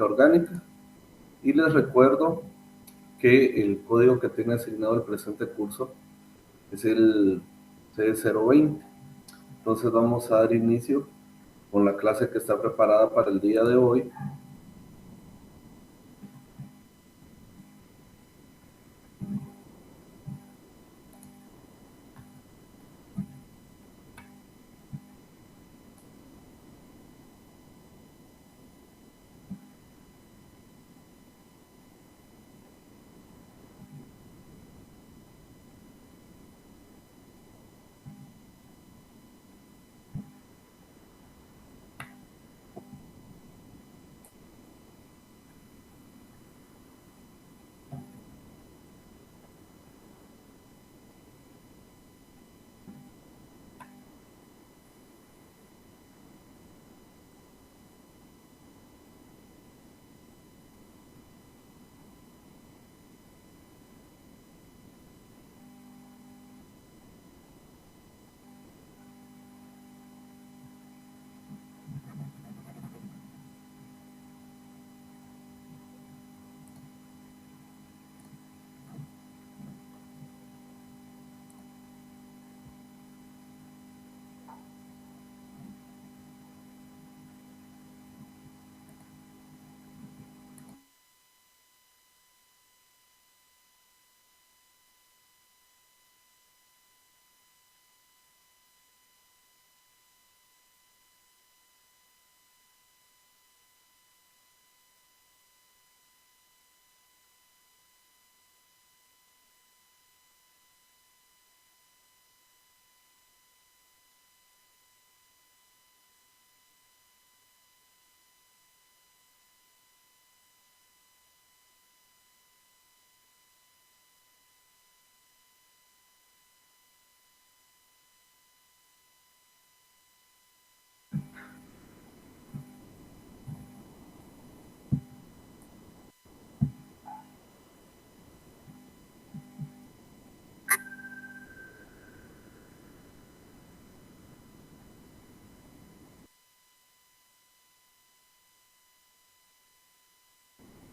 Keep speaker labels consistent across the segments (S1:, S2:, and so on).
S1: orgánica, y les recuerdo que el código que tiene asignado el presente curso es el C020. Entonces vamos a dar inicio con la clase que está preparada para el día de hoy.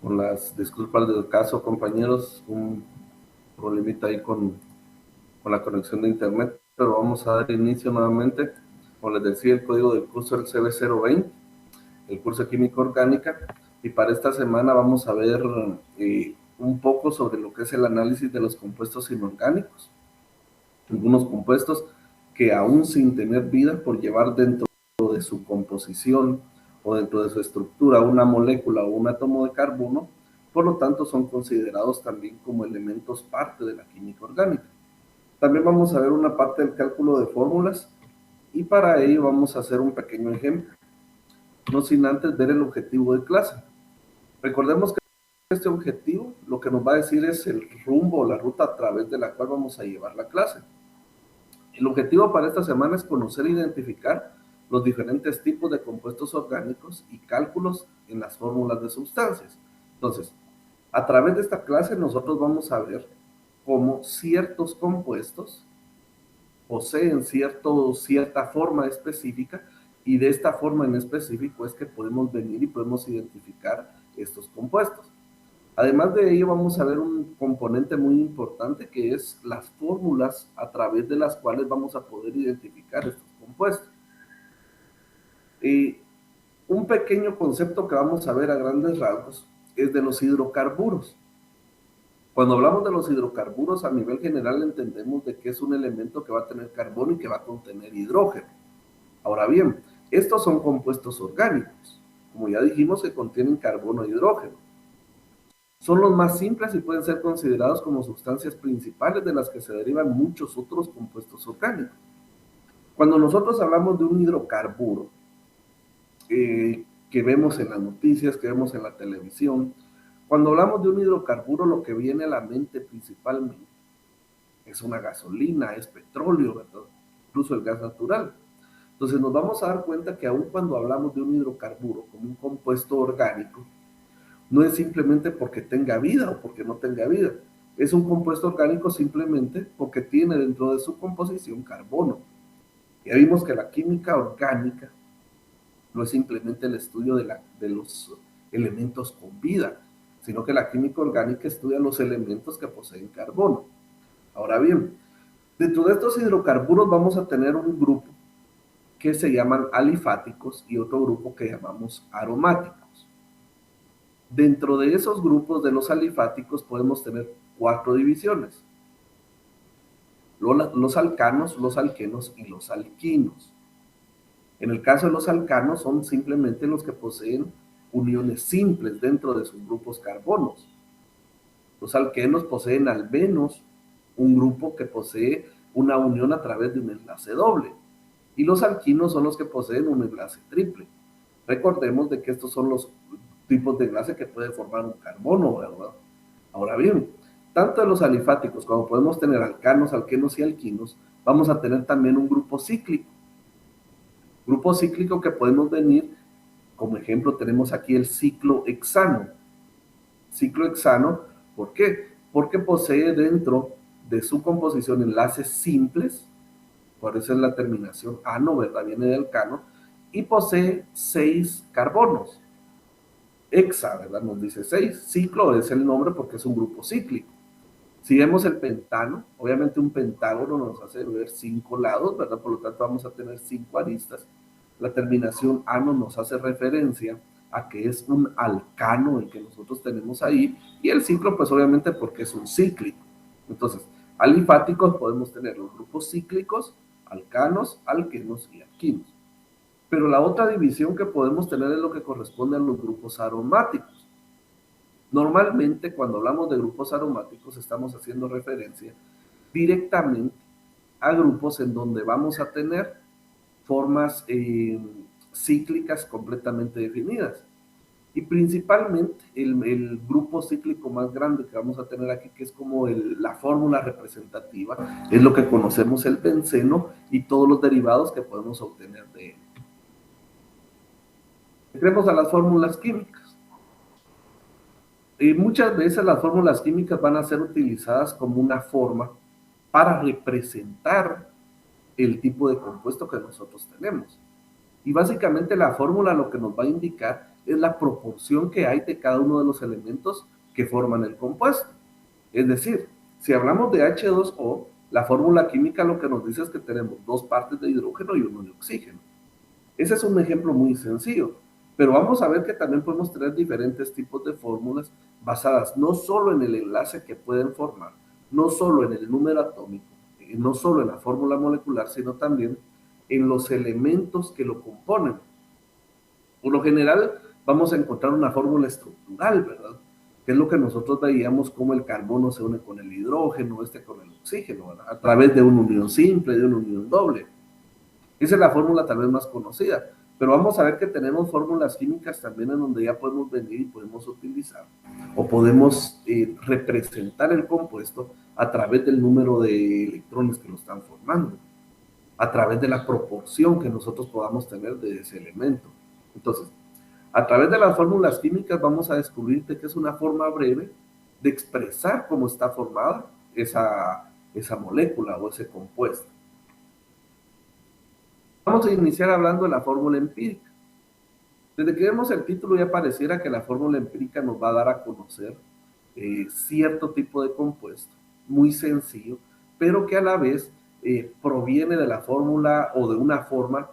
S1: Con las disculpas del caso, compañeros, un problemita ahí con la conexión de internet, pero vamos a dar inicio nuevamente. Como les decía, el código del curso es el CB020, el curso de Química Orgánica, y para esta semana vamos a ver un poco sobre lo que es el análisis de los compuestos inorgánicos. Algunos compuestos que aún sin tener vida, por llevar dentro de su composición o dentro de su estructura una molécula o un átomo de carbono, por lo tanto son considerados también como elementos parte de la química orgánica. También vamos a ver una parte del cálculo de fórmulas, y para ello vamos a hacer un pequeño ejemplo, no sin antes ver el objetivo de clase. Recordemos que este objetivo lo que nos va a decir es el rumbo o la ruta a través de la cual vamos a llevar la clase. El objetivo para esta semana es conocer e identificar los diferentes tipos de compuestos orgánicos y cálculos en las fórmulas de sustancias. Entonces, a través de esta clase nosotros vamos a ver cómo ciertos compuestos poseen cierta forma específica, y de esta forma en específico es que podemos venir y podemos identificar estos compuestos. Además de ello, vamos a ver un componente muy importante que es las fórmulas a través de las cuales vamos a poder identificar estos compuestos. Y un pequeño concepto que vamos a ver a grandes rasgos es de los hidrocarburos. Cuando hablamos de los hidrocarburos, a nivel general entendemos de que es un elemento que va a tener carbono y que va a contener hidrógeno. Ahora bien, estos son compuestos orgánicos. Como ya dijimos, que contienen carbono e hidrógeno. Son los más simples y pueden ser considerados como sustancias principales de las que se derivan muchos otros compuestos orgánicos. Cuando nosotros hablamos de un hidrocarburo, que vemos en las noticias, que vemos en la televisión, cuando hablamos de un hidrocarburo, lo que viene a la mente principalmente es una gasolina, es petróleo, ¿verdad? Incluso el gas natural. Entonces nos vamos a dar cuenta que aun cuando hablamos de un hidrocarburo como un compuesto orgánico, no es simplemente porque tenga vida o porque no tenga vida. Es un compuesto orgánico simplemente porque tiene dentro de su composición carbono. Ya vimos que la química orgánica no es simplemente el estudio de los elementos con vida, sino que la química orgánica estudia los elementos que poseen carbono. Ahora bien, dentro de estos hidrocarburos vamos a tener un grupo que se llaman alifáticos y otro grupo que llamamos aromáticos. Dentro de esos grupos de los alifáticos podemos tener 4 divisiones: los alcanos, los alquenos y los alquinos. En el caso de los alcanos son simplemente los que poseen uniones simples dentro de sus grupos carbonos. Los alquenos poseen albenos, un grupo que posee una unión a través de un enlace doble. Y los alquinos son los que poseen un enlace triple. Recordemos de que estos son los tipos de enlace que puede formar un carbono, ¿verdad? Ahora bien, tanto de los alifáticos como podemos tener alcanos, alquenos y alquinos, vamos a tener también un grupo cíclico. Grupo cíclico que podemos venir, como ejemplo tenemos aquí el ciclohexano. Ciclohexano, ¿por qué? Porque posee dentro de su composición enlaces simples, por eso es la terminación ano, ¿verdad? Viene de alcano, y posee 6 carbonos. Hexa, ¿verdad? Nos dice 6. Ciclo es el nombre porque es un grupo cíclico. Si vemos el pentano, obviamente un pentágono nos hace ver 5 lados, ¿verdad? Por lo tanto vamos a tener 5 aristas. La terminación ano nos hace referencia a que es un alcano el que nosotros tenemos ahí, y el ciclo pues obviamente porque es un cíclico. Entonces, alifáticos podemos tener los grupos cíclicos, alcanos, alquenos y alquinos. Pero la otra división que podemos tener es lo que corresponde a los grupos aromáticos. Normalmente cuando hablamos de grupos aromáticos estamos haciendo referencia directamente a grupos en donde vamos a tener formas cíclicas completamente definidas. Y principalmente el grupo cíclico más grande que vamos a tener aquí, que es como la fórmula representativa, es lo que conocemos el benceno y todos los derivados que podemos obtener de él. Entremos a las fórmulas químicas. Muchas veces las fórmulas químicas van a ser utilizadas como una forma para representar el tipo de compuesto que nosotros tenemos. Y básicamente la fórmula lo que nos va a indicar es la proporción que hay de cada uno de los elementos que forman el compuesto. Es decir, si hablamos de H2O, la fórmula química lo que nos dice es que tenemos 2 partes de hidrógeno y 1 de oxígeno. Ese es un ejemplo muy sencillo, pero vamos a ver que también podemos tener diferentes tipos de fórmulas basadas no solo en el enlace que pueden formar, no solo en el número atómico, no solo en la fórmula molecular, sino también en los elementos que lo componen. Por lo general, vamos a encontrar una fórmula estructural, ¿verdad? Que es lo que nosotros veíamos como el carbono se une con el hidrógeno, con el oxígeno, ¿verdad? A través de una unión simple, de una unión doble. Esa es la fórmula tal vez más conocida, pero vamos a ver que tenemos fórmulas químicas también en donde ya podemos venir y podemos utilizar o podemos representar el compuesto a través del número de electrones que lo están formando, a través de la proporción que nosotros podamos tener de ese elemento. Entonces, a través de las fórmulas químicas vamos a descubrir que es una forma breve de expresar cómo está formada esa molécula o ese compuesto. Vamos a iniciar hablando de la fórmula empírica. Desde que vemos el título ya pareciera que la fórmula empírica nos va a dar a conocer cierto tipo de compuesto, muy sencillo, pero que a la vez proviene de la fórmula o de una forma,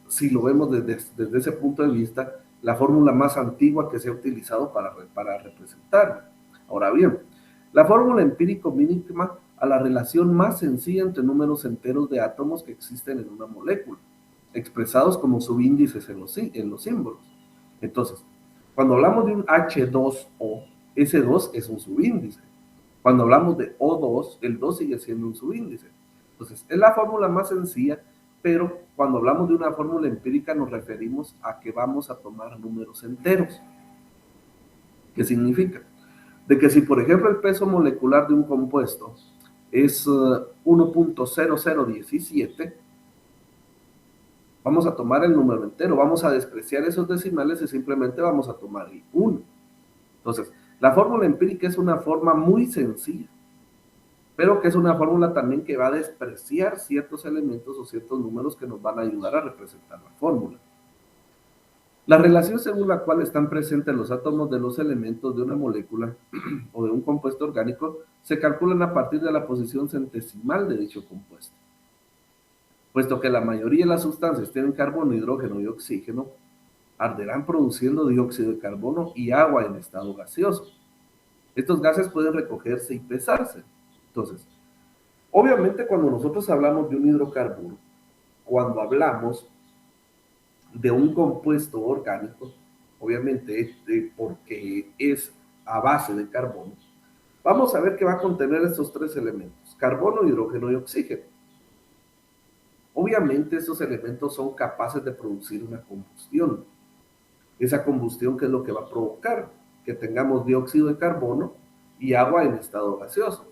S1: si lo vemos desde ese punto de vista, la fórmula más antigua que se ha utilizado para representarla. Ahora bien, la fórmula empírica mínima a la relación más sencilla entre números enteros de átomos que existen en una molécula, expresados como subíndices en los símbolos. Entonces, cuando hablamos de un H2O, ese 2 es un subíndice. Cuando hablamos de O2, el 2 sigue siendo un subíndice. Entonces, es la fórmula más sencilla, pero cuando hablamos de una fórmula empírica nos referimos a que vamos a tomar números enteros. ¿Qué significa? De que si, por ejemplo, el peso molecular de un compuesto es 1.0017, vamos a tomar el número entero, vamos a despreciar esos decimales y simplemente vamos a tomar el 1. Entonces, la fórmula empírica es una forma muy sencilla, pero que es una fórmula también que va a despreciar ciertos elementos o ciertos números que nos van a ayudar a representar la fórmula. La relación según la cual están presentes los átomos de los elementos de una molécula o de un compuesto orgánico se calculan a partir de la posición centesimal de dicho compuesto. Puesto que la mayoría de las sustancias tienen carbono, hidrógeno y oxígeno, arderán produciendo dióxido de carbono y agua en estado gaseoso. Estos gases pueden recogerse y pesarse. Entonces, obviamente cuando nosotros hablamos de un hidrocarburo, cuando hablamos de un compuesto orgánico, obviamente porque es a base de carbono, vamos a ver que va a contener estos tres elementos: carbono, hidrógeno y oxígeno. Obviamente estos elementos son capaces de producir una combustión. Esa combustión, ¿qué es lo que va a provocar? Que tengamos dióxido de carbono y agua en estado gaseoso.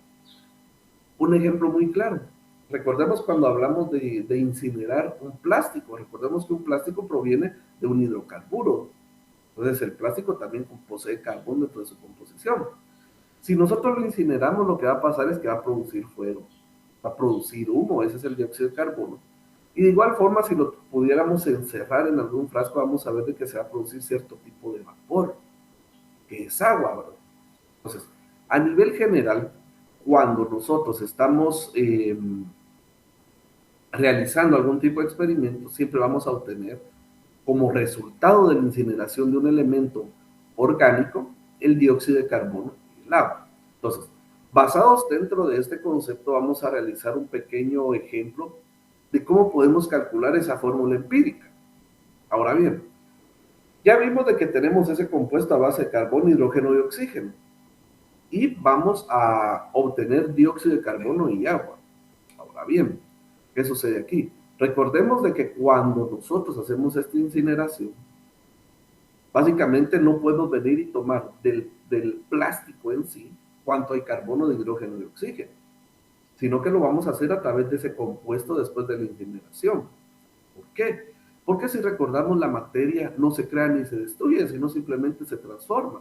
S1: Un ejemplo muy claro: recordemos cuando hablamos de incinerar un plástico, recordemos que un plástico proviene de un hidrocarburo. Entonces el plástico también posee carbón dentro de su composición. Si nosotros lo incineramos, lo que va a pasar es que va a producir fuego, va a producir humo, ese es el dióxido de carbono. Y de igual forma, si lo pudiéramos encerrar en algún frasco, vamos a ver de que se va a producir cierto tipo de vapor, que es agua, ¿verdad? Entonces, a nivel general, cuando nosotros estamos realizando algún tipo de experimento, siempre vamos a obtener como resultado de la incineración de un elemento orgánico el dióxido de carbono y el agua. Entonces, basados dentro de este concepto, vamos a realizar un pequeño ejemplo de cómo podemos calcular esa fórmula empírica. Ahora bien, ya vimos de que tenemos ese compuesto a base de carbono, hidrógeno y oxígeno, y vamos a obtener dióxido de carbono y agua. Ahora bien, ¿qué sucede aquí? Recordemos de que cuando nosotros hacemos esta incineración, básicamente no podemos venir y tomar del plástico en sí cuánto hay carbono, de hidrógeno y oxígeno, sino que lo vamos a hacer a través de ese compuesto después de la incineración. ¿Por qué? Porque si recordamos, la materia no se crea ni se destruye, sino simplemente se transforma.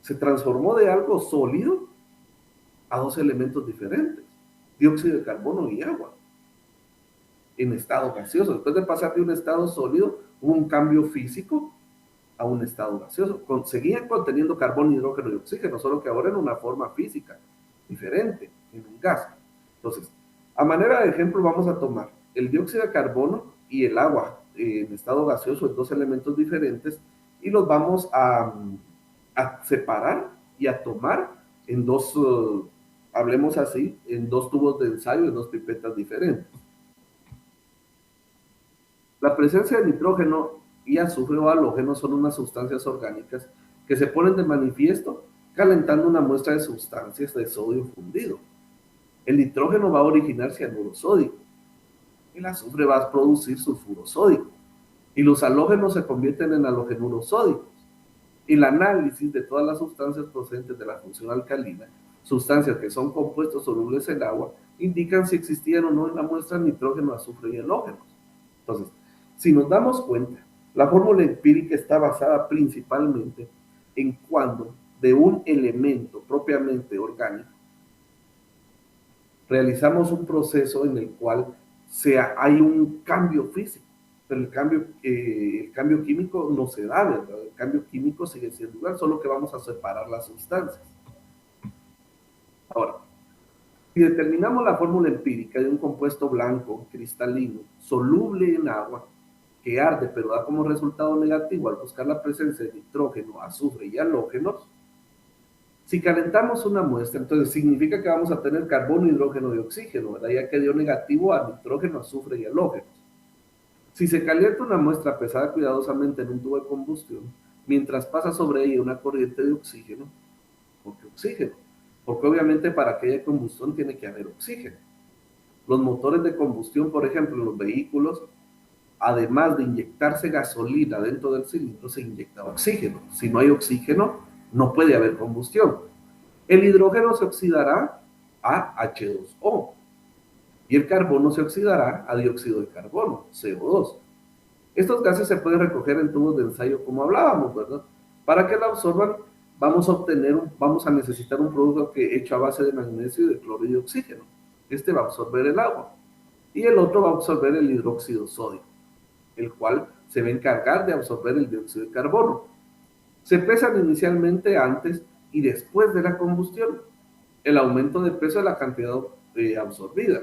S1: Se transformó de algo sólido a dos elementos diferentes: dióxido de carbono y agua, en estado gaseoso. Después de pasar de un estado sólido, hubo un cambio físico a un estado gaseoso. Seguían conteniendo carbono, hidrógeno y oxígeno, solo que ahora en una forma física diferente, en un gas. Entonces, a manera de ejemplo, vamos a tomar el dióxido de carbono y el agua en estado gaseoso, en dos elementos diferentes, y los vamos a separar y a tomar en dos, hablemos así, en dos tubos de ensayo, en dos pipetas diferentes. La presencia de nitrógeno y azufre o halógeno son unas sustancias orgánicas que se ponen de manifiesto calentando una muestra de sustancias de sodio fundido. El nitrógeno va a originar cianuro sódico, el azufre va a producir sulfuro sódico y los halógenos se convierten en halogenuros sódicos. El análisis de todas las sustancias procedentes de la función alcalina, sustancias que son compuestos solubles en agua, indican si existían o no en la muestra nitrógeno, azufre y halógenos. Entonces, si nos damos cuenta, la fórmula empírica está basada principalmente en cuando de un elemento propiamente orgánico realizamos un proceso en el cual hay un cambio físico, pero el cambio químico no se da, ¿verdad? El cambio químico sigue siendo igual, solo que vamos a separar las sustancias. Ahora, si determinamos la fórmula empírica de un compuesto blanco, cristalino, soluble en agua, que arde pero da como resultado negativo al buscar la presencia de nitrógeno, azufre y halógenos, si calentamos una muestra, entonces significa que vamos a tener carbono, hidrógeno y oxígeno, ¿verdad? Ya que dio negativo a nitrógeno, azufre y halógenos. Si se calienta una muestra pesada cuidadosamente en un tubo de combustión, mientras pasa sobre ella una corriente de oxígeno, ¿por qué oxígeno? Porque obviamente para que haya combustión tiene que haber oxígeno. Los motores de combustión, por ejemplo, en los vehículos, además de inyectarse gasolina dentro del cilindro, se inyecta oxígeno. Si no hay oxígeno, no puede haber combustión. El hidrógeno se oxidará a H2O y el carbono se oxidará a dióxido de carbono, CO2. Estos gases se pueden recoger en tubos de ensayo, como hablábamos, ¿verdad? Para que la absorban, vamos a necesitar un producto hecho a base de magnesio y de cloro y oxígeno. Este va a absorber el agua y el otro va a absorber el hidróxido sódico, el cual se va a encargar de absorber el dióxido de carbono. Se pesan inicialmente antes y después de la combustión. El aumento de peso es la cantidad absorbida.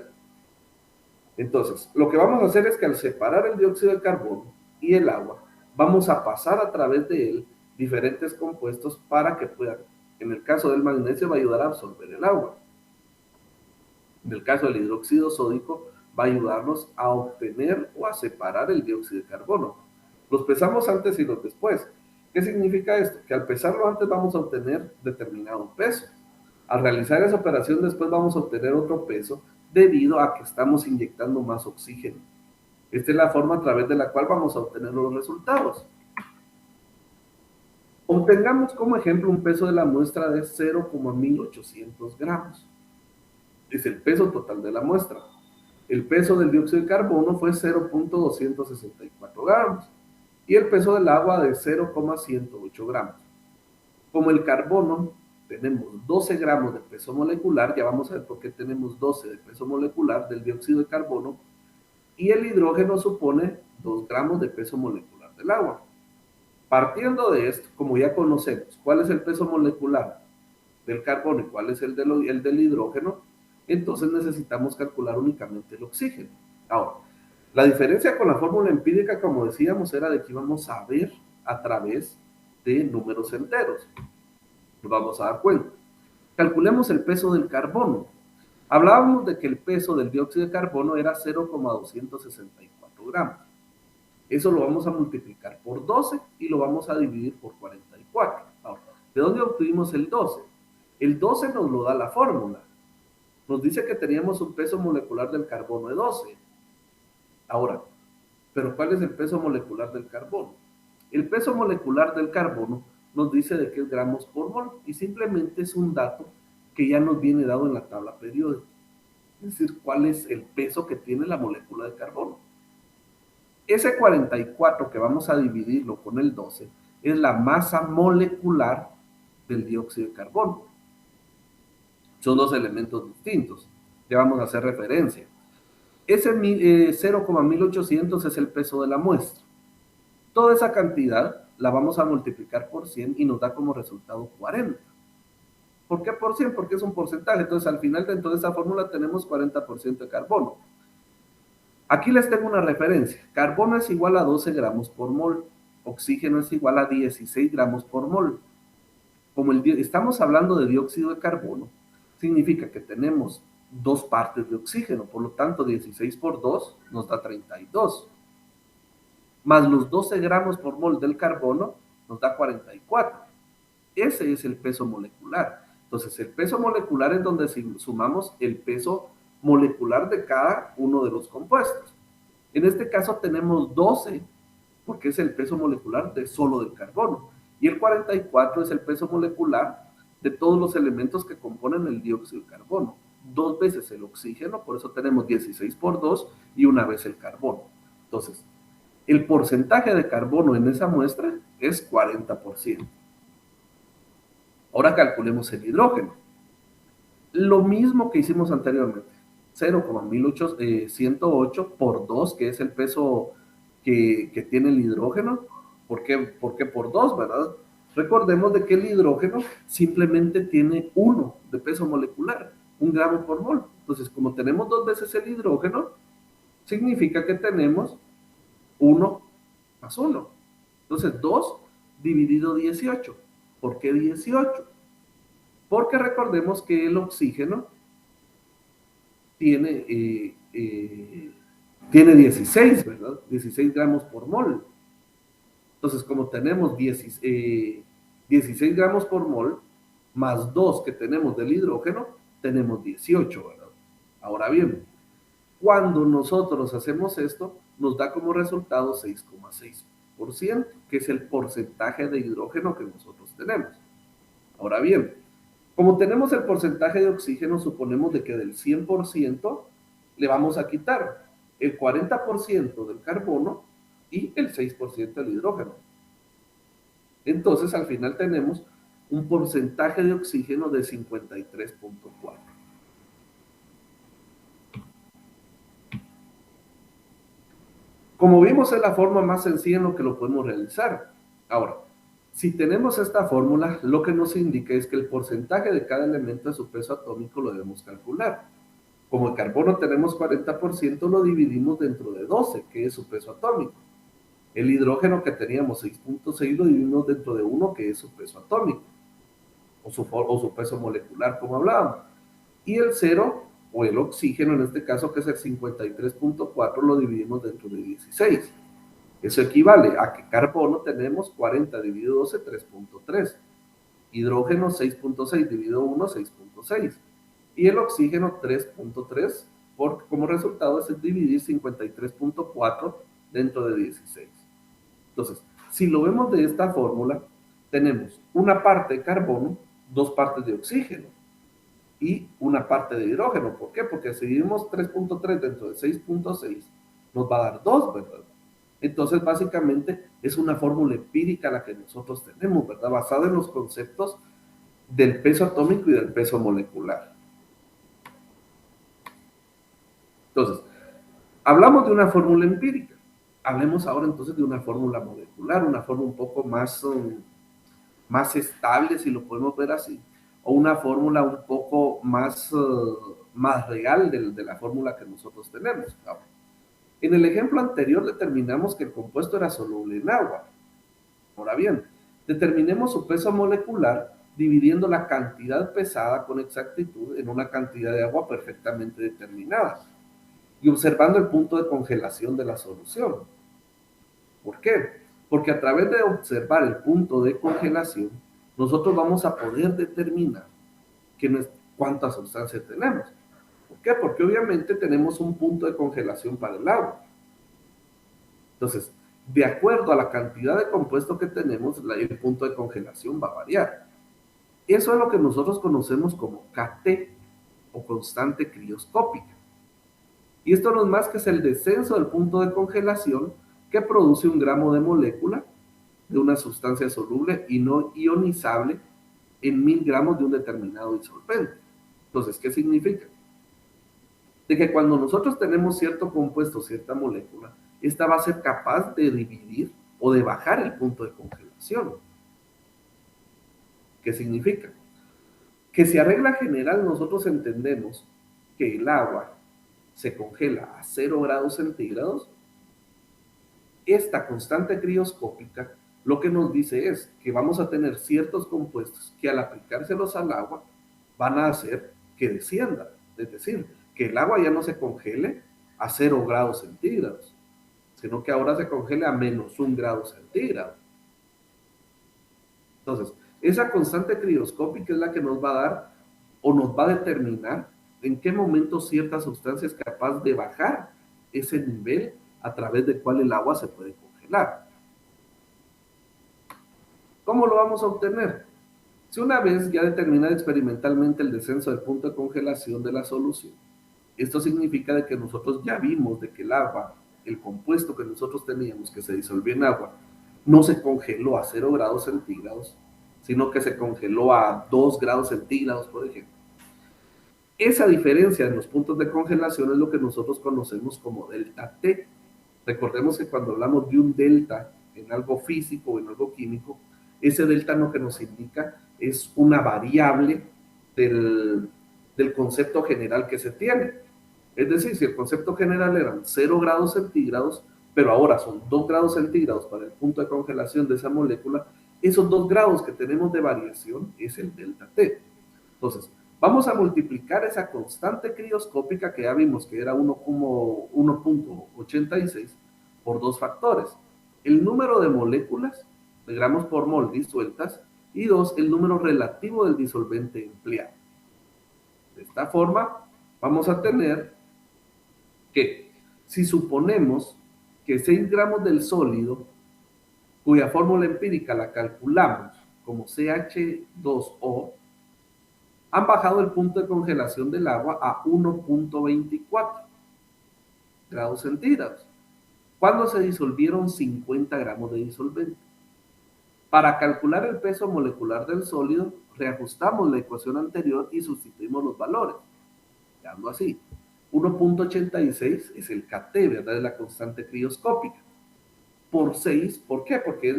S1: Entonces, lo que vamos a hacer es que al separar el dióxido de carbono y el agua, vamos a pasar a través de él diferentes compuestos para que puedan, en el caso del magnesio, va a ayudar a absorber el agua. En el caso del hidróxido sódico, va a ayudarnos a obtener o a separar el dióxido de carbono. Los pesamos antes y los después. ¿Qué significa esto? Que al pesarlo antes vamos a obtener determinado peso. Al realizar esa operación después vamos a obtener otro peso debido a que estamos inyectando más oxígeno. Esta es la forma a través de la cual vamos a obtener los resultados. Obtengamos como ejemplo un peso de la muestra de 0,1800 gramos. Es el peso total de la muestra. El peso del dióxido de carbono fue 0,264 gramos y el peso del agua de 0,108 gramos. Como el carbono tenemos 12 gramos de peso molecular, ya vamos a ver por qué tenemos 12 de peso molecular del dióxido de carbono, y el hidrógeno supone 2 gramos de peso molecular del agua. Partiendo de esto, como ya conocemos cuál es el peso molecular del carbono y cuál es el del hidrógeno, entonces necesitamos calcular únicamente el oxígeno. Ahora, la diferencia con la fórmula empírica, como decíamos, era de que íbamos a ver a través de números enteros. Nos vamos a dar cuenta. Calculemos el peso del carbono. Hablábamos de que el peso del dióxido de carbono era 0,264 gramos. Eso lo vamos a multiplicar por 12 y lo vamos a dividir por 44. Ahora, ¿de dónde obtuvimos el 12? El 12 nos lo da la fórmula. Nos dice que teníamos un peso molecular del carbono de 12. Ahora, ¿pero cuál es el peso molecular del carbono? El peso molecular del carbono nos dice de qué es gramos por mol y simplemente es un dato que ya nos viene dado en la tabla periódica. Es decir, cuál es el peso que tiene la molécula de carbono. Ese 44 que vamos a dividirlo con el 12 es la masa molecular del dióxido de carbono. Son dos elementos distintos. Ya vamos a hacer referencia. Ese 0,1800 es el peso de la muestra. Toda esa cantidad la vamos a multiplicar por 100 y nos da como resultado 40. ¿Por qué por 100? Porque es un porcentaje. Entonces, al final, dentro de esa fórmula tenemos 40% de carbono. Aquí les tengo una referencia. Carbono es igual a 12 gramos por mol. Oxígeno es igual a 16 gramos por mol. Como estamos hablando de dióxido de carbono, significa que tenemos 2 partes de oxígeno. Por lo tanto, 16 por 2 nos da 32. Más los 12 gramos por mol del carbono nos da 44. Ese es el peso molecular. Entonces, el peso molecular es donde sumamos el peso molecular de cada uno de los compuestos. En este caso tenemos 12, porque es el peso molecular de solo del carbono, y el 44 es el peso molecular de todos los elementos que componen el dióxido de carbono. 2 veces el oxígeno, por eso tenemos 16 por 2 y una vez el carbono. Entonces, el porcentaje de carbono en esa muestra es 40%. Ahora calculemos el hidrógeno. Lo mismo que hicimos anteriormente. 0,108 por 2, que es el peso que tiene el hidrógeno. ¿Por qué por 2, verdad? Recordemos de que el hidrógeno simplemente tiene 1 de peso molecular, 1 gramo por mol. Entonces, como tenemos 2 veces el hidrógeno, significa que tenemos 1 más 1. Entonces, 2 dividido 18. ¿Por qué 18? Porque recordemos que el oxígeno tiene 16, ¿verdad? 16 gramos por mol. Entonces, como tenemos 16 gramos por mol, más 2 que tenemos del hidrógeno, tenemos 18, ¿verdad? Ahora bien, cuando nosotros hacemos esto, nos da como resultado 6,6%, que es el porcentaje de hidrógeno que nosotros tenemos. Ahora bien, como tenemos el porcentaje de oxígeno, suponemos de que del 100% le vamos a quitar el 40% del carbono y el 6% del hidrógeno. Entonces, al final tenemos un porcentaje de oxígeno de 53,4. Como vimos, es la forma más sencilla en lo que lo podemos realizar. Ahora, si tenemos esta fórmula, lo que nos indica es que el porcentaje de cada elemento de su peso atómico lo debemos calcular. Como el carbono tenemos 40%, lo dividimos dentro de 12, que es su peso atómico. El hidrógeno que teníamos 6.6 lo dividimos dentro de 1, que es su peso atómico, o su peso molecular, como hablábamos. Y el 0, o el oxígeno en este caso, que es el 53.4, lo dividimos dentro de 16. Eso equivale a que carbono tenemos 40 dividido 12, 3.3. Hidrógeno 6.6 dividido 1, 6.6. Y el oxígeno 3.3, porque como resultado es dividir 53.4 dentro de 16. Entonces, si lo vemos de esta fórmula, tenemos una parte de carbono, dos partes de oxígeno y una parte de hidrógeno. ¿Por qué? Porque si dividimos 3.3 dentro de 6.6, nos va a dar 2, ¿verdad? Entonces, básicamente, es una fórmula empírica la que nosotros tenemos, ¿verdad? Basada en los conceptos del peso atómico y del peso molecular. Entonces, hablamos de una fórmula empírica. Hablemos ahora entonces de una fórmula molecular, una fórmula un poco más estable, si lo podemos ver así, o una fórmula un poco más real de la fórmula que nosotros tenemos. Ahora, en el ejemplo anterior determinamos que el compuesto era soluble en agua. Ahora bien, determinemos su peso molecular dividiendo la cantidad pesada con exactitud en una cantidad de agua perfectamente determinada y observando el punto de congelación de la solución. ¿Por qué? Porque a través de observar el punto de congelación, nosotros vamos a poder determinar cuánta sustancia tenemos. ¿Por qué? Porque obviamente tenemos un punto de congelación para el agua. Entonces, de acuerdo a la cantidad de compuesto que tenemos, el punto de congelación va a variar. Eso es lo que nosotros conocemos como KT, o constante crioscópica. Y esto no es más que es el descenso del punto de congelación que produce un gramo de molécula de una sustancia soluble y no ionizable en 1000 gramos de un determinado disolvente. Entonces, ¿qué significa? De que cuando nosotros tenemos cierto compuesto, cierta molécula, esta va a ser capaz de dividir o de bajar el punto de congelación. ¿Qué significa? Que si a regla general nosotros entendemos que el agua se congela a 0 grados centígrados, esta constante crioscópica lo que nos dice es que vamos a tener ciertos compuestos que al aplicárselos al agua van a hacer que descienda. Es decir, que el agua ya no se congele a 0 grados centígrados, sino que ahora se congele a -1 grado centígrado. Entonces, esa constante crioscópica es la que nos va a dar o nos va a determinar en qué momento cierta sustancia es capaz de bajar ese nivel a través del cual el agua se puede congelar. ¿Cómo lo vamos a obtener? Si una vez ya determinado experimentalmente el descenso del punto de congelación de la solución, esto significa de que nosotros ya vimos de que el agua, el compuesto que nosotros teníamos que se disolvió en agua, no se congeló a 0 grados centígrados, sino que se congeló a 2 grados centígrados, por ejemplo. Esa diferencia en los puntos de congelación es lo que nosotros conocemos como delta T. Recordemos que cuando hablamos de un delta en algo físico o en algo químico, ese delta lo que nos indica es una variable del concepto general que se tiene. Es decir, si el concepto general eran 0 grados centígrados, pero ahora son 2 grados centígrados para el punto de congelación de esa molécula, esos 2 grados que tenemos de variación es el delta T. Entonces, vamos a multiplicar esa constante crioscópica que ya vimos que era 1.86 por dos factores. El número de moléculas, de gramos por mol disueltas, y 2, el número relativo del disolvente empleado. De esta forma, vamos a tener que si suponemos que 6 gramos del sólido, cuya fórmula empírica la calculamos como CH2O, han bajado el punto de congelación del agua a 1.24 grados centígrados, cuando se disolvieron 50 gramos de disolvente. Para calcular el peso molecular del sólido, reajustamos la ecuación anterior y sustituimos los valores, quedando así. 1.86 es el KT, ¿verdad? Es la constante crioscópica. Por 6, ¿por qué? Porque es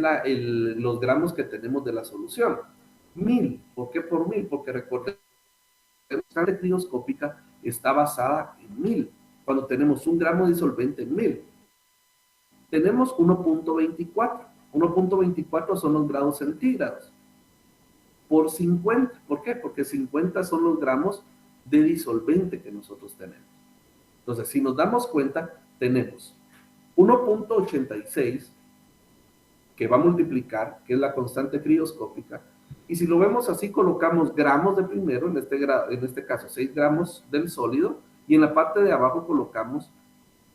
S1: los gramos que tenemos de la solución. 1000, ¿por qué por 1000? Porque recuerden que la constante crioscópica está basada en 1000. Cuando tenemos un gramo de disolvente en 1000, tenemos 1.24. 1.24 son los grados centígrados por 50. ¿Por qué? Porque 50 son los gramos de disolvente que nosotros tenemos. Entonces, si nos damos cuenta, tenemos 1.86 que va a multiplicar, que es la constante crioscópica, y si lo vemos así, colocamos gramos de primero, en este caso 6 gramos del sólido, y en la parte de abajo colocamos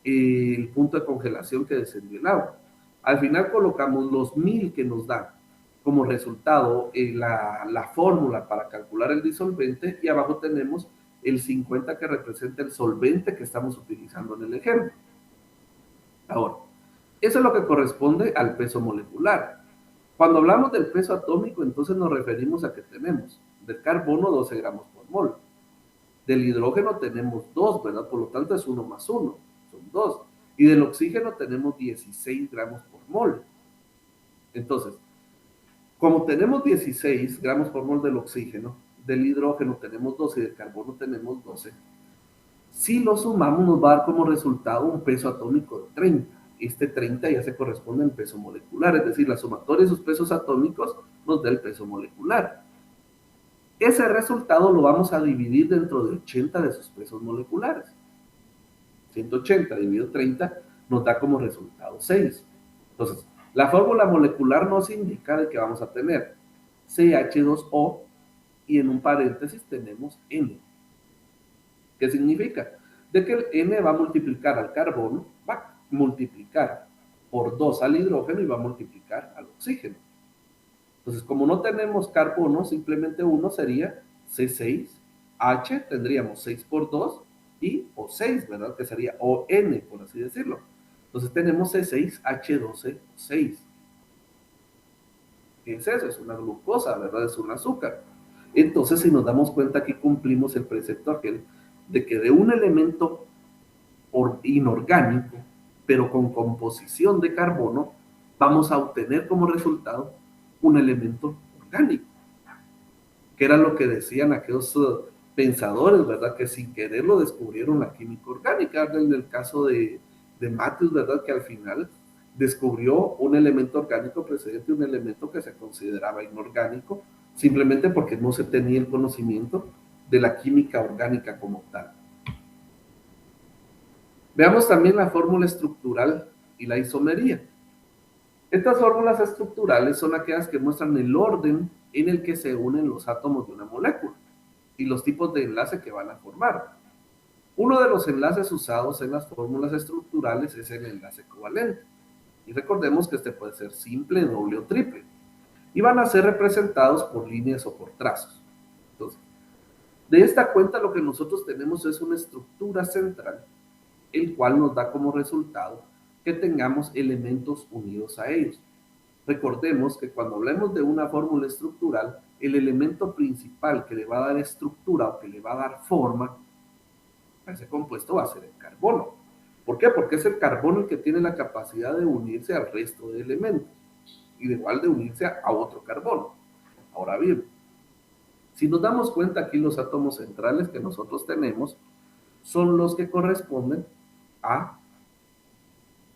S1: el punto de congelación que descendió el agua. Al final colocamos los 1000 que nos da como resultado la fórmula para calcular el disolvente, y abajo tenemos el 50 que representa el solvente que estamos utilizando en el ejemplo. Ahora, eso es lo que corresponde al peso molecular. Cuando hablamos del peso atómico, entonces nos referimos a que tenemos del carbono 12 gramos por mol, del hidrógeno tenemos 2, ¿verdad? Por lo tanto es 1 más 1, son 2. Y del oxígeno tenemos 16 gramos por mol. Entonces, como tenemos 16 gramos por mol del oxígeno, del hidrógeno tenemos 12 y del carbono tenemos 12, si lo sumamos nos va a dar como resultado un peso atómico de 30. Este 30 ya se corresponde al peso molecular, es decir, la sumatoria de sus pesos atómicos nos da el peso molecular. Ese resultado lo vamos a dividir dentro de 80 de sus pesos moleculares. 180 dividido 30 nos da como resultado 6. Entonces, la fórmula molecular nos indica de que vamos a tener CH2O y en un paréntesis tenemos N. ¿Qué significa? De que el N va a multiplicar al carbono, va a multiplicar por 2 al hidrógeno y va a multiplicar al oxígeno. Entonces, como no tenemos carbono, simplemente uno sería C6H, tendríamos 6 por 2 y O6, ¿verdad? Que sería ON, por así decirlo. Entonces tenemos C6H12O6. ¿Qué es eso? Es una glucosa, ¿verdad? Es un azúcar. Entonces, si nos damos cuenta que cumplimos el precepto aquel de que de un elemento inorgánico, pero con composición de carbono, vamos a obtener como resultado un elemento orgánico, que era lo que decían aquellos pensadores, ¿verdad? Que sin quererlo descubrieron la química orgánica, en el caso de Matthews, ¿verdad? Que al final descubrió un elemento orgánico precedente, un elemento que se consideraba inorgánico, simplemente porque no se tenía el conocimiento de la química orgánica como tal. Veamos también la fórmula estructural y la isomería. Estas fórmulas estructurales son aquellas que muestran el orden en el que se unen los átomos de una molécula y los tipos de enlace que van a formar. Uno de los enlaces usados en las fórmulas estructurales es el enlace covalente. Y recordemos que este puede ser simple, doble o triple. Y van a ser representados por líneas o por trazos. Entonces, de esta cuenta lo que nosotros tenemos es una estructura central, el cual nos da como resultado que tengamos elementos unidos a ellos. Recordemos que cuando hablemos de una fórmula estructural, el elemento principal que le va a dar estructura o que le va a dar forma a ese compuesto va a ser el carbono. ¿Por qué? Porque es el carbono el que tiene la capacidad de unirse al resto de elementos y de igual de unirse a otro carbono. Ahora bien, si nos damos cuenta aquí los átomos centrales que nosotros tenemos son los que corresponden a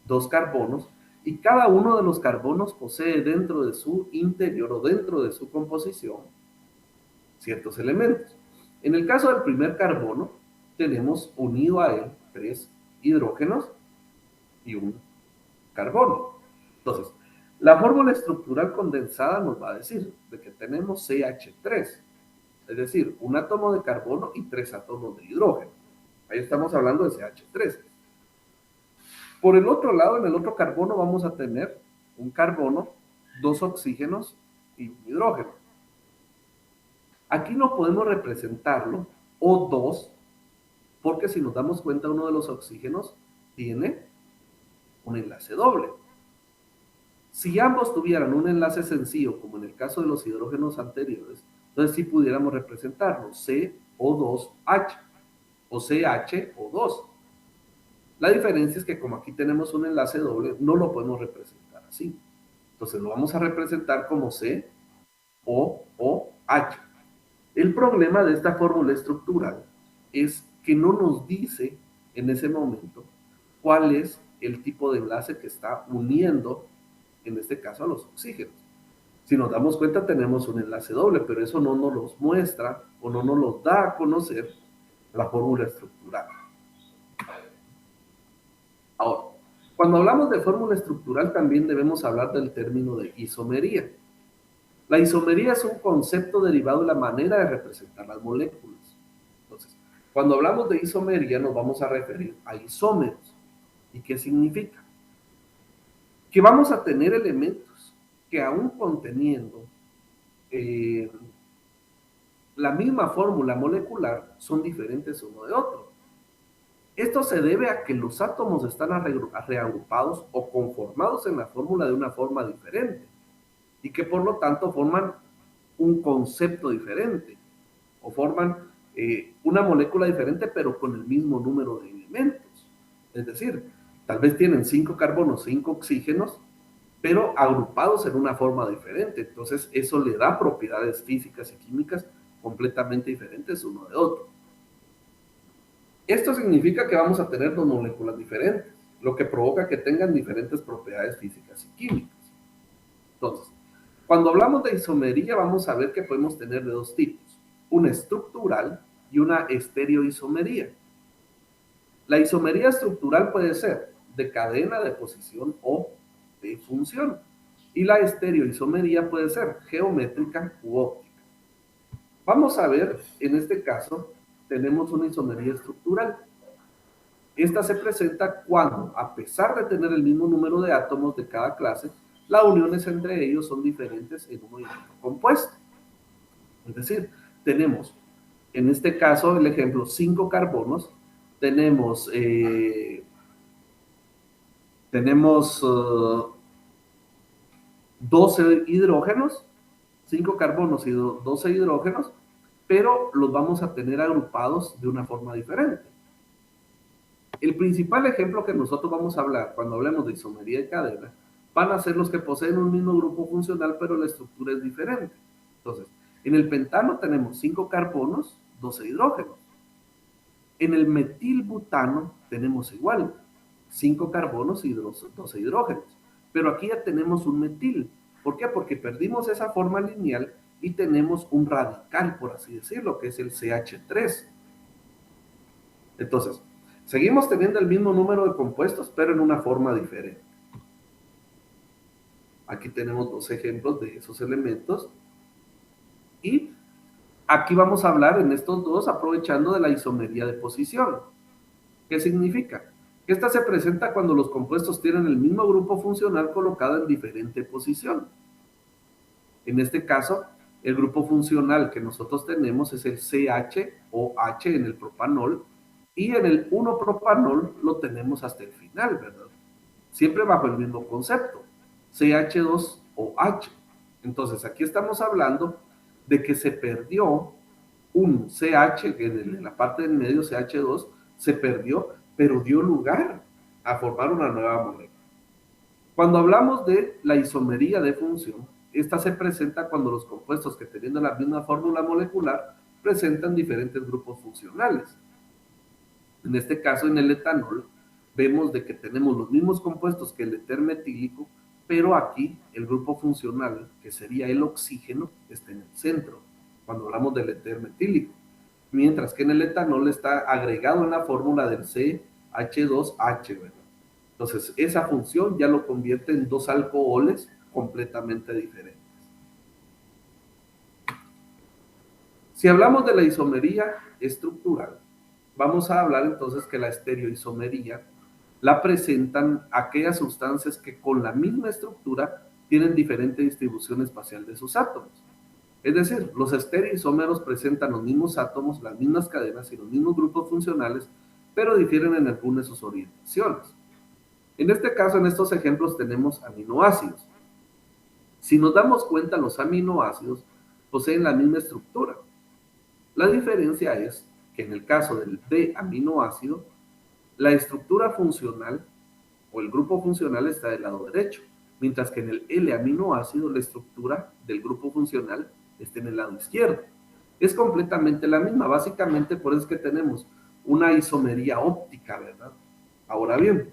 S1: 2 carbonos, y cada uno de los carbonos posee dentro de su interior o dentro de su composición ciertos elementos. En el caso del primer carbono, tenemos unido a él 3 hidrógenos y un carbono. Entonces, la fórmula estructural condensada nos va a decir de que tenemos CH3, es decir, un átomo de carbono y 3 átomos de hidrógeno. Ahí estamos hablando de CH3. Por el otro lado, en el otro carbono vamos a tener un carbono, 2 oxígenos y un hidrógeno. Aquí no podemos representarlo O2, porque si nos damos cuenta, uno de los oxígenos tiene un enlace doble. Si ambos tuvieran un enlace sencillo, como en el caso de los hidrógenos anteriores, entonces sí pudiéramos representarlo, CO2H. o CH o 2. La diferencia es que como aquí tenemos un enlace doble, no lo podemos representar así. Entonces lo vamos a representar como C, O, H. El problema de esta fórmula estructural es que no nos dice en ese momento cuál es el tipo de enlace que está uniendo, en este caso, a los oxígenos. Si nos damos cuenta, tenemos un enlace doble, pero eso no nos los muestra o no nos los da a conocer la fórmula estructural. Ahora, cuando hablamos de fórmula estructural, también debemos hablar del término de isomería. La isomería es un concepto derivado de la manera de representar las moléculas. Entonces, cuando hablamos de isomería, nos vamos a referir a isómeros. ¿Y qué significa? Que vamos a tener elementos que aún conteniendo la misma fórmula molecular son diferentes uno de otro. Esto se debe a que los átomos están reagrupados o conformados en la fórmula de una forma diferente y que por lo tanto forman un concepto diferente o forman una molécula diferente pero con el mismo número de elementos. Es decir, tal vez tienen 5 carbonos, 5 oxígenos, pero agrupados en una forma diferente. Entonces eso le da propiedades físicas y químicas completamente diferentes uno de otro. Esto significa que vamos a tener dos moléculas diferentes, lo que provoca que tengan diferentes propiedades físicas y químicas. Entonces, cuando hablamos de isomería, vamos a ver que podemos tener de dos tipos, una estructural y una estereoisomería. La isomería estructural puede ser de cadena, de posición o de función. Y la estereoisomería puede ser geométrica u óptica. Vamos a ver, en este caso, tenemos una isomería estructural. Esta se presenta cuando, a pesar de tener el mismo número de átomos de cada clase, las uniones entre ellos son diferentes en uno y otro compuesto. Es decir, tenemos, en este caso, el ejemplo, 5 carbonos, tenemos 12 hidrógenos, 5 carbonos y 12 hidrógenos, pero los vamos a tener agrupados de una forma diferente. El principal ejemplo que nosotros vamos a hablar cuando hablemos de isomería de cadena van a ser los que poseen un mismo grupo funcional, pero la estructura es diferente. Entonces, en el pentano tenemos 5 carbonos, 12 hidrógenos. En el metilbutano tenemos igual, 5 carbonos y 12 hidrógenos. Pero aquí ya tenemos un metil. ¿Por qué? Porque perdimos esa forma lineal y tenemos un radical, por así decirlo, que es el CH3. Entonces, seguimos teniendo el mismo número de compuestos, pero en una forma diferente. Aquí tenemos dos ejemplos de esos elementos. Y aquí vamos a hablar en estos dos aprovechando de la isomería de posición. ¿Qué significa? Que esta se presenta cuando los compuestos tienen el mismo grupo funcional colocado en diferente posición. En este caso, el grupo funcional que nosotros tenemos es el CH o H en el propanol, y en el 1-propanol lo tenemos hasta el final, ¿verdad? Siempre bajo el mismo concepto, CH2 o H. Entonces, aquí estamos hablando de que se perdió un CH, que en la parte del medio, CH2, se perdió, pero dio lugar a formar una nueva molécula. Cuando hablamos de la isomería de función, esta se presenta cuando los compuestos que teniendo la misma fórmula molecular presentan diferentes grupos funcionales. En este caso, en el etanol, vemos de que tenemos los mismos compuestos que el éter metílico, pero aquí el grupo funcional, que sería el oxígeno, está en el centro, cuando hablamos del éter metílico. Mientras que en el etanol está agregado en la fórmula del CH2H, ¿verdad? Entonces, esa función ya lo convierte en dos alcoholes completamente diferentes. Si hablamos de la isomería estructural, vamos a hablar entonces que la estereoisomería la presentan aquellas sustancias que con la misma estructura tienen diferente distribución espacial de sus átomos. Es decir, los estereoisómeros presentan los mismos átomos, las mismas cadenas y los mismos grupos funcionales, pero difieren en algunas de sus orientaciones. En este caso, en estos ejemplos tenemos aminoácidos. Si nos damos cuenta, los aminoácidos poseen la misma estructura. La diferencia es que en el caso del D-aminoácido, la estructura funcional o el grupo funcional está del lado derecho, mientras que en el L-aminoácido la estructura del grupo funcional está en el lado izquierdo. Es completamente la misma, básicamente por eso es que tenemos una isomería óptica, ¿verdad? Ahora bien,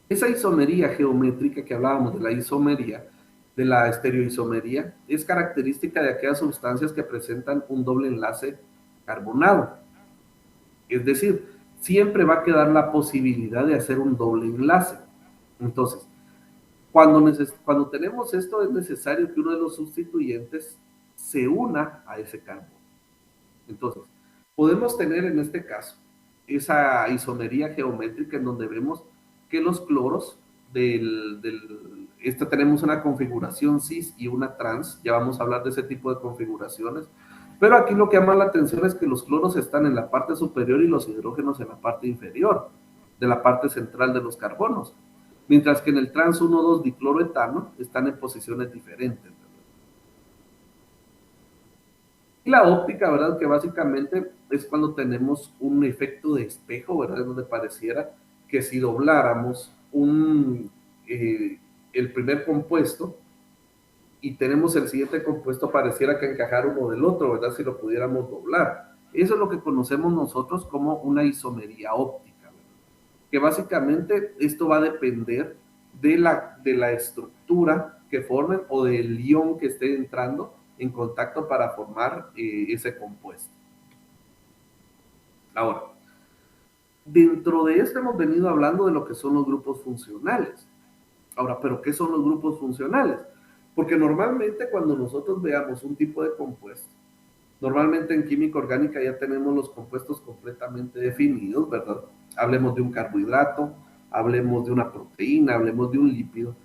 S1: esa isomería geométrica que hablábamos de la isomería, de la estereoisomería, es característica de aquellas sustancias que presentan un doble enlace carbonado. Es decir, siempre va a quedar la posibilidad de hacer un doble enlace. Entonces, cuando tenemos esto, es necesario que uno de los sustituyentes se una a ese carbono. Entonces, podemos tener en este caso esa isomería geométrica en donde vemos que los cloros esta tenemos una configuración cis y una trans, ya vamos a hablar de ese tipo de configuraciones, pero aquí lo que llama la atención es que los cloros están en la parte superior y los hidrógenos en la parte inferior, de la parte central de los carbonos, mientras que en el trans 1,2 dicloroetano están en posiciones diferentes. Y la óptica, ¿verdad? Que básicamente es cuando tenemos un efecto de espejo, ¿verdad? Donde pareciera que si dobláramos el primer compuesto y tenemos el siguiente compuesto, pareciera que encajar uno del otro, ¿verdad? Si lo pudiéramos doblar. Eso es lo que conocemos nosotros como una isomería óptica, ¿verdad? Que básicamente esto va a depender de la estructura que formen o del ion que esté entrando en contacto para formar ese compuesto. Ahora, dentro de esto hemos venido hablando de lo que son los grupos funcionales. Ahora, ¿pero qué son los grupos funcionales? Porque normalmente cuando nosotros veamos un tipo de compuesto, normalmente en química orgánica ya tenemos los compuestos completamente definidos, ¿verdad? Hablemos de un carbohidrato, hablemos de una proteína, hablemos de un lípido,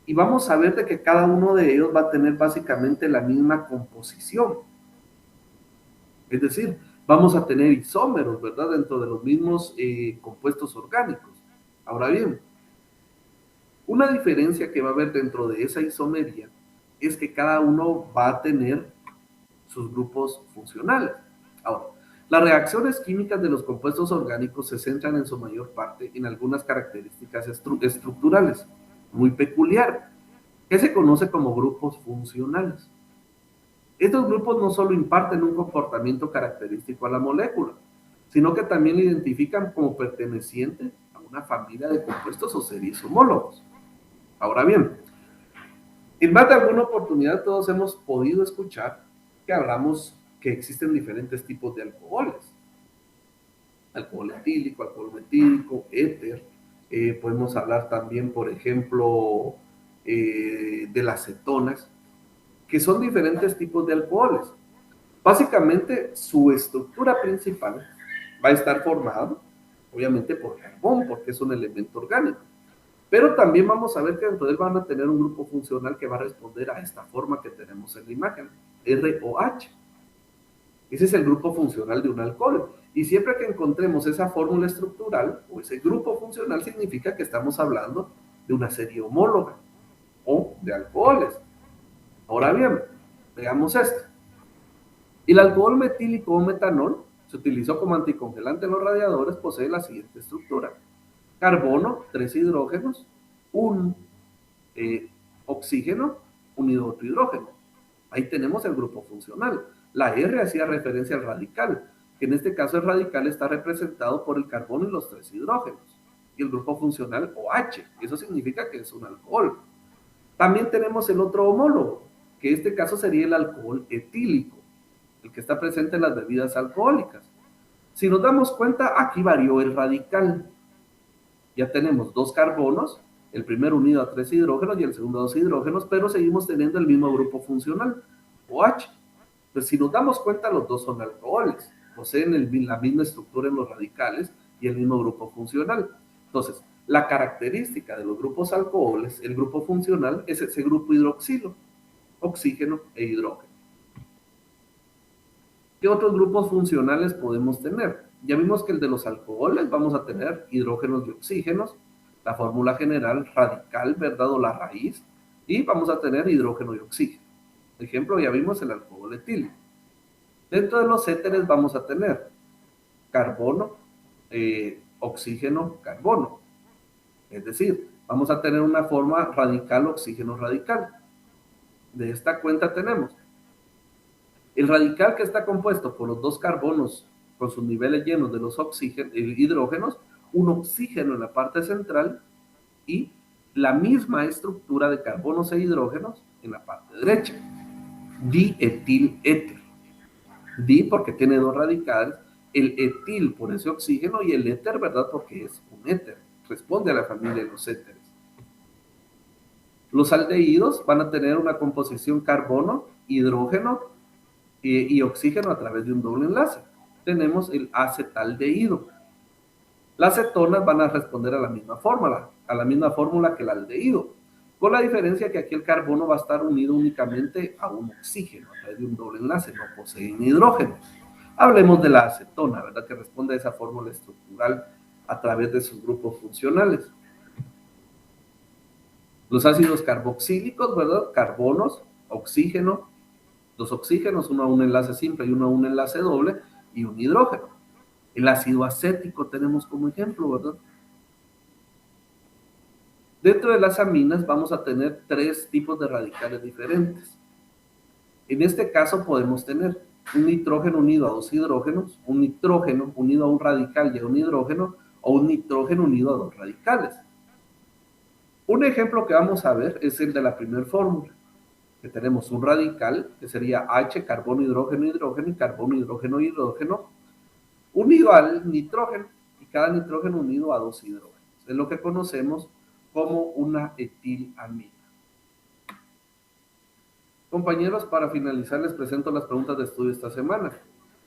S1: y vamos a ver de que cada uno de ellos va a tener básicamente la misma composición. Es decir, vamos a tener isómeros, ¿verdad? Dentro de los mismos compuestos orgánicos. Ahora bien, una diferencia que va a haber dentro de esa isomería es que cada uno va a tener sus grupos funcionales. Ahora, las reacciones químicas de los compuestos orgánicos se centran en su mayor parte en algunas características estructurales muy peculiares, que se conoce como grupos funcionales. Estos grupos no solo imparten un comportamiento característico a la molécula, sino que también la identifican como perteneciente a una familia de compuestos o series homólogos. Ahora bien, en más de alguna oportunidad todos hemos podido escuchar que hablamos que existen diferentes tipos de alcoholes. Alcohol etílico, alcohol metílico, éter. Podemos hablar también, por ejemplo, de las cetonas, que son diferentes tipos de alcoholes. Básicamente, su estructura principal va a estar formada, obviamente, por carbón, porque es un elemento orgánico. Pero también vamos a ver que dentro de él van a tener un grupo funcional que va a responder a esta forma que tenemos en la imagen, ROH. Ese es el grupo funcional de un alcohol. Y siempre que encontremos esa fórmula estructural o ese grupo funcional, significa que estamos hablando de una serie homóloga o de alcoholes. Ahora bien, veamos esto. El alcohol metílico o metanol se utilizó como anticongelante en los radiadores, posee la siguiente estructura. Carbono, 3 hidrógenos, un oxígeno unido a otro hidrógeno. Ahí tenemos el grupo funcional. La R hacía referencia al radical, que en este caso el radical está representado por el carbono y los 3 hidrógenos. Y el grupo funcional OH, eso significa que es un alcohol. También tenemos el otro homólogo, que en este caso sería el alcohol etílico, el que está presente en las bebidas alcohólicas. Si nos damos cuenta, aquí varió el radical. Ya tenemos 2 carbonos, el primero unido a 3 hidrógenos y el segundo a 2 hidrógenos, pero seguimos teniendo el mismo grupo funcional, OH. Pues si nos damos cuenta, los dos son alcoholes, poseen la misma estructura en los radicales y el mismo grupo funcional. Entonces, la característica de los grupos alcoholes, el grupo funcional, es ese grupo hidroxilo, oxígeno e hidrógeno. ¿Qué otros grupos funcionales podemos tener? Ya vimos que el de los alcoholes vamos a tener hidrógenos y oxígenos, la fórmula general radical, ¿verdad? O la raíz, y vamos a tener hidrógeno y oxígeno. Por ejemplo, ya vimos el alcohol etílico. Dentro de los éteres vamos a tener carbono, oxígeno, carbono. Es decir, vamos a tener una forma radical, oxígeno radical. De esta cuenta tenemos el radical, que está compuesto por los dos carbonos con sus niveles llenos de los hidrógenos, un oxígeno en la parte central y la misma estructura de carbonos e hidrógenos en la parte derecha. Dietil-éter. Di porque tiene dos radicales, el etil por ese oxígeno y el éter, ¿verdad? Porque es un éter. Responde a la familia de los éteres. Los aldehídos van a tener una composición carbono, hidrógeno y oxígeno a través de un doble enlace. Tenemos el acetaldehído. Las cetonas van a responder a la misma fórmula que el aldehído, con la diferencia que aquí el carbono va a estar unido únicamente a un oxígeno a través de un doble enlace, no poseen hidrógeno. Hablemos de la acetona, ¿verdad? Que responde a esa fórmula estructural a través de sus grupos funcionales. Los ácidos carboxílicos, ¿verdad? Carbonos, oxígeno, dos oxígenos, uno a un enlace simple y uno a un enlace doble, y un hidrógeno. El ácido acético tenemos como ejemplo, ¿verdad? Dentro de las aminas vamos a tener tres tipos de radicales diferentes. En este caso podemos tener un nitrógeno unido a dos hidrógenos, un nitrógeno unido a un radical y a un hidrógeno, o un nitrógeno unido a dos radicales. Un ejemplo que vamos a ver es el de la primera fórmula, que tenemos un radical, que sería H, carbono, hidrógeno, hidrógeno, y carbono, hidrógeno, hidrógeno, unido al nitrógeno, y cada nitrógeno unido a dos hidrógenos. Es lo que conocemos como una etilamina. Compañeros, para finalizar les presento las preguntas de estudio esta semana.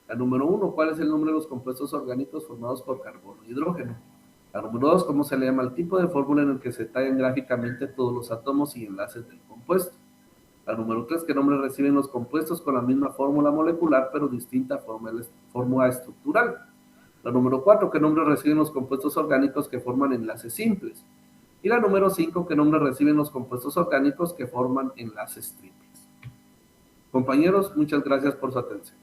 S1: La número 1, ¿cuál es el nombre de los compuestos orgánicos formados por carbono e hidrógeno? La número 2, ¿cómo se le llama el tipo de fórmula en el que se detallan gráficamente todos los átomos y enlaces del compuesto? La número 3, ¿qué nombre reciben los compuestos con la misma fórmula molecular pero distinta fórmula estructural? La número 4, ¿qué nombre reciben los compuestos orgánicos que forman enlaces simples? Y la número 5, ¿qué nombre reciben los compuestos orgánicos que forman enlaces triples? Compañeros, muchas gracias por su atención.